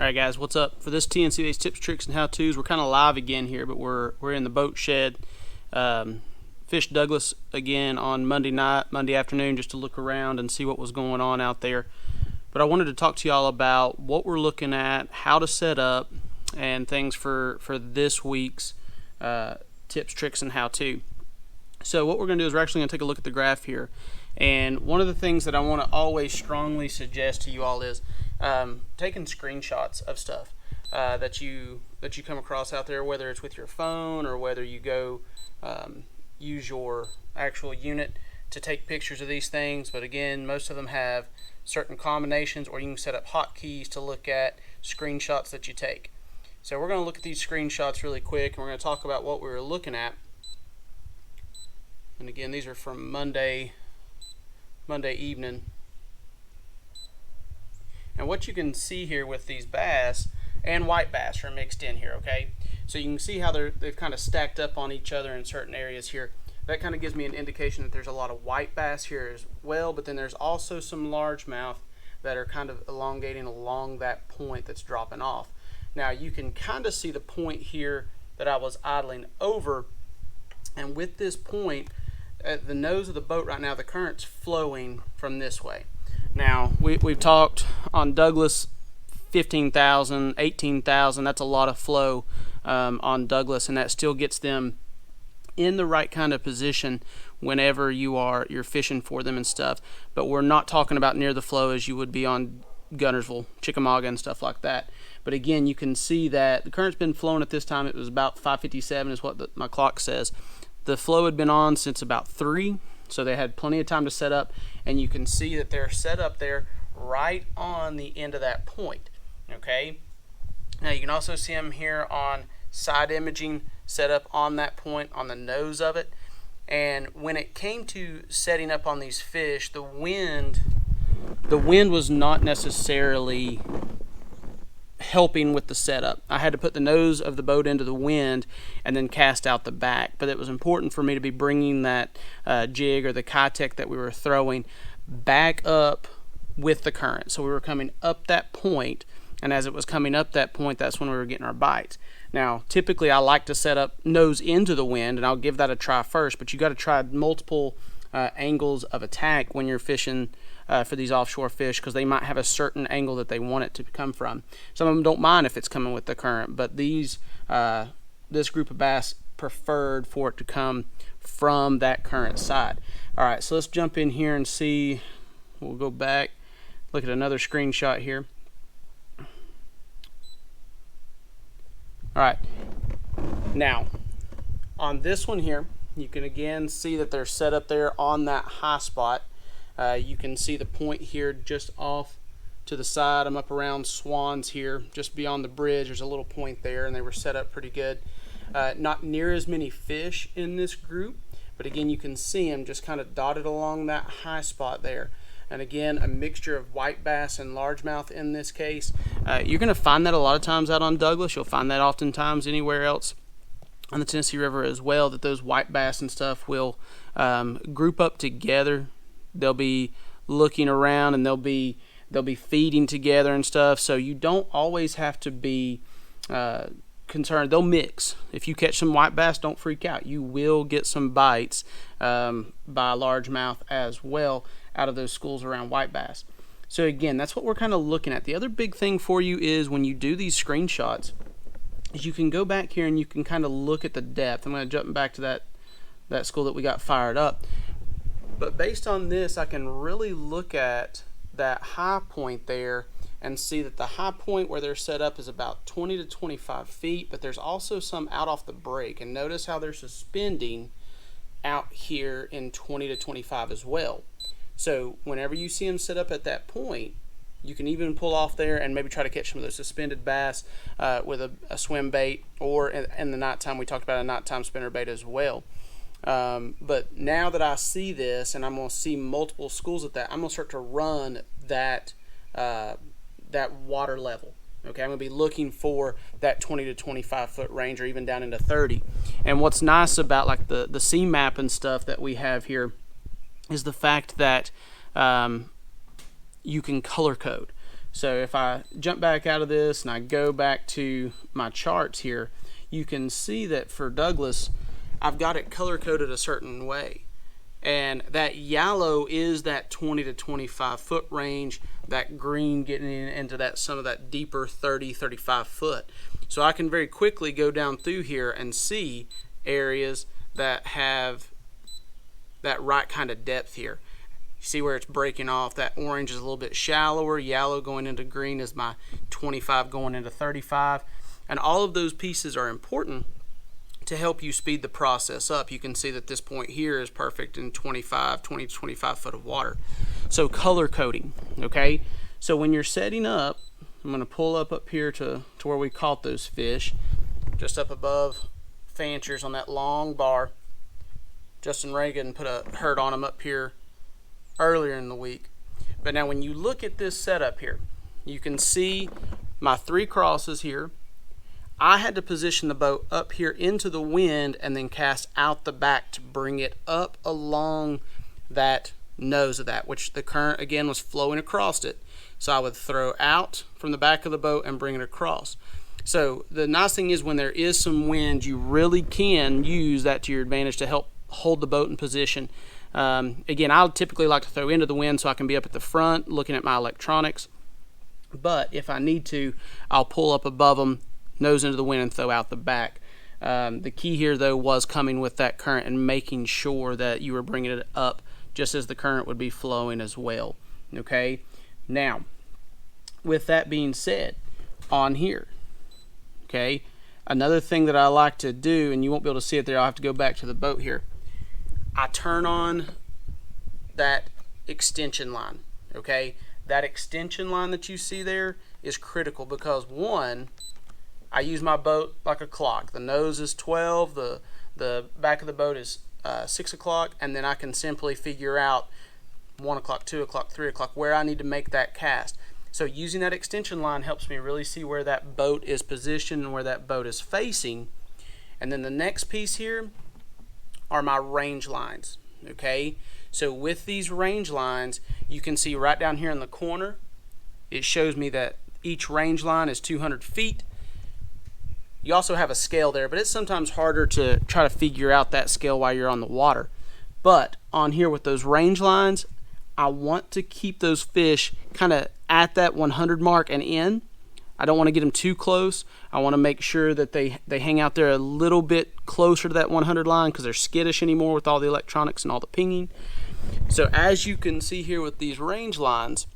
Alright guys, what's up? For this TNCBA tips, tricks, and how-tos, we're kind of live again here, but we're in the boat shed. Fished Douglas again on Monday afternoon, just to look around and see what was going on out there. But I wanted to talk to y'all about what we're looking at, how to set up, and things for this week's tips, tricks, and how-to. So what we're going to do is we're actually going to take a look at the graph here. And one of the things that I want to always strongly suggest to you all is taking screenshots of stuff that you come across out there, whether it's with your phone or whether you go use your actual unit to take pictures of these things. But again, most of them have certain combinations, or you can set up hotkeys to look at screenshots that you take. So we're going to look at these screenshots really quick, and we're going to talk about what we were looking at. And again, these are from Monday evening. And what you can see here with these bass and white bass are mixed in here, okay? So you can see how they've kind of stacked up on each other in certain areas here. That kind of gives me an indication that there's a lot of white bass here as well, but then there's also some largemouth that are kind of elongating along that point that's dropping off. Now you can kind of see the point here that I was idling over, and with this point, at the nose of the boat right now, the current's flowing from this way. Now, we've talked on Douglas, 15,000, 18,000, that's a lot of flow on Douglas, and that still gets them in the right kind of position whenever you're fishing for them and stuff. But we're not talking about near the flow as you would be on Guntersville, Chickamauga, and stuff like that. But again, you can see that the current's been flowing at this time. It was about 5:57 is what my clock says. The flow had been on since about 3, so they had plenty of time to set up, and you can see that they're set up there right on the end of that point, okay? Now you can also see them here on side imaging set up on that point on the nose of it. And when it came to setting up on these fish, the wind was not necessarily helping with the setup. I had to put the nose of the boat into the wind and then cast out the back, but it was important for me to be bringing that jig or the Kitech that we were throwing back up with the current. So we were coming up that point, and as it was coming up that point, that's when we were getting our bites. Now typically I like to set up nose into the wind, and I'll give that a try first, but you got to try multiple angles of attack when you're fishing for these offshore fish, because they might have a certain angle that they want it to come from. Some of them don't mind if it's coming with the current, but this group of bass preferred for it to come from that current side. All right, so let's jump in here and see. We'll go back, look at another screenshot here. All right, now on this one here, you can again see that they're set up there on that high spot. You can see the point here just off to the side. I'm up around Swans here, just beyond the bridge. There's a little point there, and they were set up pretty good. Not near as many fish in this group, but again, you can see them just kind of dotted along that high spot there. And again, a mixture of white bass and largemouth in this case. You're going to find that a lot of times out on Douglas. You'll find that oftentimes anywhere else on the Tennessee River as well, that those white bass and stuff will group up together. They'll be looking around, and they'll be feeding together and stuff. So you don't always have to be concerned. They'll mix. If you catch some white bass, don't freak out. You will get some bites by largemouth as well out of those schools around white bass. So again, that's what we're kind of looking at. The other big thing for you is when you do these screenshots, is you can go back here and you can kind of look at the depth. I'm going to jump back to that school that we got fired up. But based on this, I can really look at that high point there and see that the high point where they're set up is about 20 to 25 feet, but there's also some out off the break. And notice how they're suspending out here in 20 to 25 as well. So whenever you see them set up at that point, you can even pull off there and maybe try to catch some of those suspended bass with a swim bait, or in the nighttime, we talked about a nighttime spinner bait as well. But now that I see this, and I'm going to see multiple schools at that, I'm going to start to run that water level. Okay, I'm going to be looking for that 20 to 25 foot range, or even down into 30. And what's nice about like the sea map and stuff that we have here is the fact that you can color code. So if I jump back out of this and I go back to my charts here, you can see that for Douglas, I've got it color coded a certain way. And that yellow is that 20 to 25 foot range, that green getting into that some of that deeper 30, 35 foot. So I can very quickly go down through here and see areas that have that right kind of depth here. You see where it's breaking off. That orange is a little bit shallower, yellow going into green is my 25 going into 35. And all of those pieces are important to help you speed the process up. You can see that this point here is perfect in 20 to 25 foot of water. So color coding, okay? So when you're setting up, I'm gonna pull up here to where we caught those fish, just up above Fanchers on that long bar. Justin Reagan put a herd on them up here earlier in the week. But now when you look at this setup here, you can see my 3 crosses here. I had to position the boat up here into the wind and then cast out the back to bring it up along that nose of that, which the current again was flowing across it. So I would throw out from the back of the boat and bring it across. So the nice thing is when there is some wind, you really can use that to your advantage to help hold the boat in position. Again, I typically like to throw into the wind so I can be up at the front looking at my electronics. But if I need to, I'll pull up above them, nose into the wind, and throw out the back. The key here, though, was coming with that current and making sure that you were bringing it up just as the current would be flowing as well. Okay? Now, with that being said, on here, okay, another thing that I like to do, and you won't be able to see it there, I'll have to go back to the boat here. I turn on that extension line, okay? That extension line that you see there is critical because, one, I use my boat like a clock. The nose is 12, the back of the boat is 6 o'clock, and then I can simply figure out 1 o'clock, 2 o'clock, 3 o'clock, where I need to make that cast. So using that extension line helps me really see where that boat is positioned and where that boat is facing. And then the next piece here are my range lines, okay? So with these range lines, you can see right down here in the corner, it shows me that each range line is 200 feet. You also have a scale there, but it's sometimes harder to try to figure out that scale while you're on the water. But on here with those range lines, I want to keep those fish kind of at that 100 mark and in. I don't want to get them too close. I want to make sure that they hang out there a little bit closer to that 100 line because they're skittish anymore with all the electronics and all the pinging. So as you can see here with these range lines,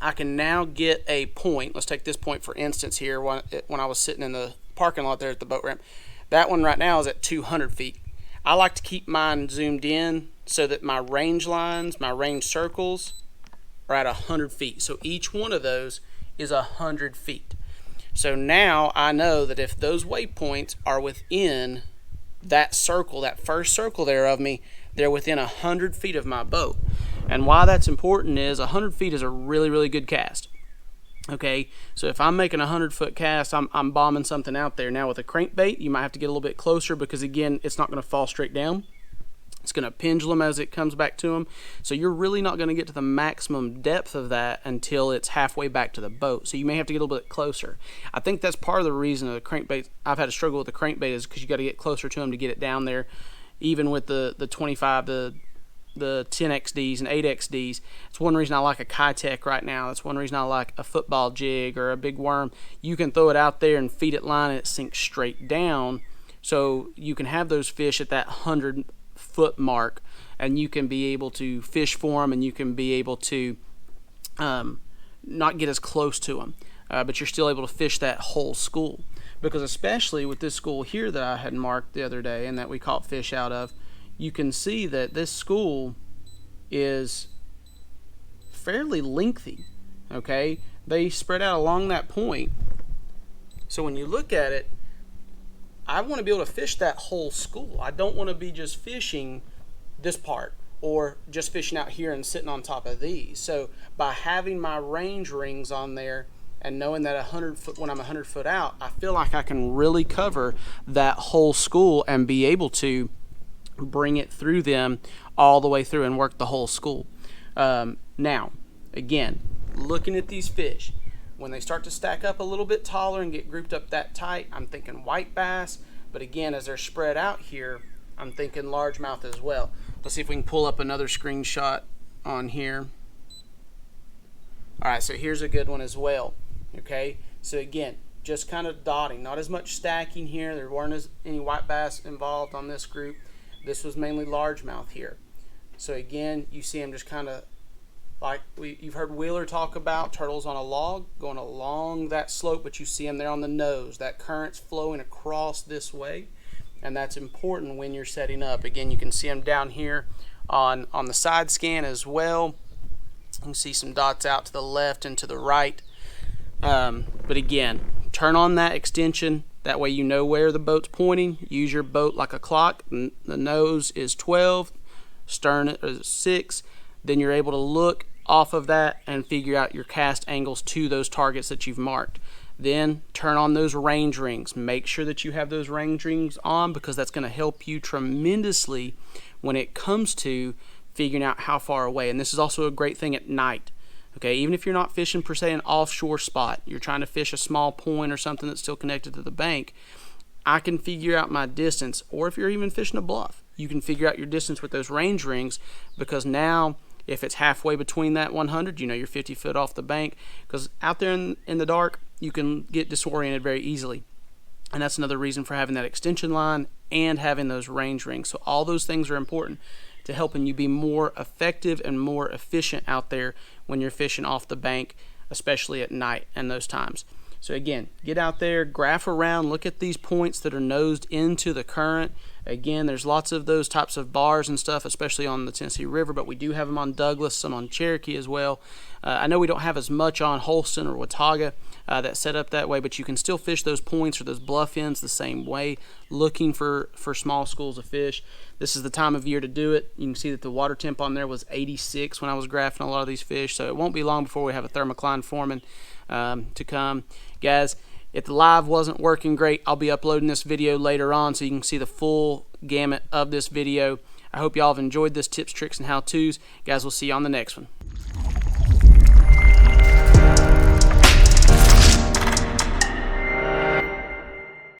I can now get a point. Let's take this point for instance here when I was sitting in the parking lot there at the boat ramp. That one right now is at 200 feet. I like to keep mine zoomed in so that my range lines, my range circles are at 100 feet. So each one of those is 100 feet. So now I know that if those waypoints are within that circle, that first circle there of me, they're within 100 feet of my boat. And why that's important is 100 feet is a really, really good cast. Okay, so if I'm making a 100-foot cast, I'm bombing something out there. Now with a crankbait, you might have to get a little bit closer because, again, it's not going to fall straight down. It's going to pendulum as it comes back to them. So you're really not going to get to the maximum depth of that until it's halfway back to the boat. So you may have to get a little bit closer. I think that's part of the reason the crankbait, I've had to struggle with the crankbait is because you got to get closer to them to get it down there. Even with the 25, the 10XDs and 8XDs. It's one reason I like a Kitech right now. That's one reason I like a football jig or a big worm. You can throw it out there and feed it line and it sinks straight down. So you can have those fish at that 100-foot mark and you can be able to fish for them and you can be able to not get as close to them. But you're still able to fish that whole school. Because especially with this school here that I had marked the other day and that we caught fish out of, you can see that this school is fairly lengthy, okay? They spread out along that point. So when you look at it, I want to be able to fish that whole school. I don't want to be just fishing this part or just fishing out here and sitting on top of these. So by having my range rings on there and knowing that 100 foot, when I'm 100 foot out, I feel like I can really cover that whole school and be able to bring it through them all the way through and work the whole school. Now, again, looking at these fish. When they start to stack up a little bit taller and get grouped up that tight, I'm thinking white bass. But again, as they're spread out here, I'm thinking largemouth as well. Let's see if we can pull up another screenshot on here. All right, so here's a good one as well. Okay, so again, just kind of dotting, not as much stacking here. There weren't any white bass involved on this group. This was mainly largemouth here. So again, you see them just kind of like you've heard Wheeler talk about turtles on a log going along that slope, but you see them there on the nose. That current's flowing across this way, and that's important when you're setting up. Again, you can see them down here on the side scan as well. You can see some dots out to the left and to the right. But again, turn on that extension. That way you know where the boat's pointing. Use your boat like a clock. The nose is 12, stern is 6. Then you're able to look off of that and figure out your cast angles to those targets that you've marked. Then turn on those range rings. Make sure that you have those range rings on, because that's going to help you tremendously when it comes to figuring out how far away. And this is also a great thing at night. Okay, even if you're not fishing per se an offshore spot, you're trying to fish a small point or something that's still connected to the bank, I can figure out my distance. Or if you're even fishing a bluff, you can figure out your distance with those range rings, because now if it's halfway between that 100, you know you're 50 foot off the bank, because out there in the dark, you can get disoriented very easily. And that's another reason for having that extension line and having those range rings. So all those things are important to helping you be more effective and more efficient out there when you're fishing off the bank, especially at night and those times. So again, get out there, graph around, look at these points that are nosed into the current. Again, there's lots of those types of bars and stuff, especially on the Tennessee River, but we do have them on Douglas, some on Cherokee as well. I know we don't have as much on Holston or Watauga that's set up that way, but you can still fish those points or those bluff ends the same way, looking for small schools of fish. This is the time of year to do it. You can see that the water temp on there was 86 when I was graphing a lot of these fish, so it won't be long before we have a thermocline forming to come. Guys, if the live wasn't working great, I'll be uploading this video later on so you can see the full gamut of this video. I hope y'all have enjoyed this tips, tricks, and how-tos. Guys, we'll see you on the next one.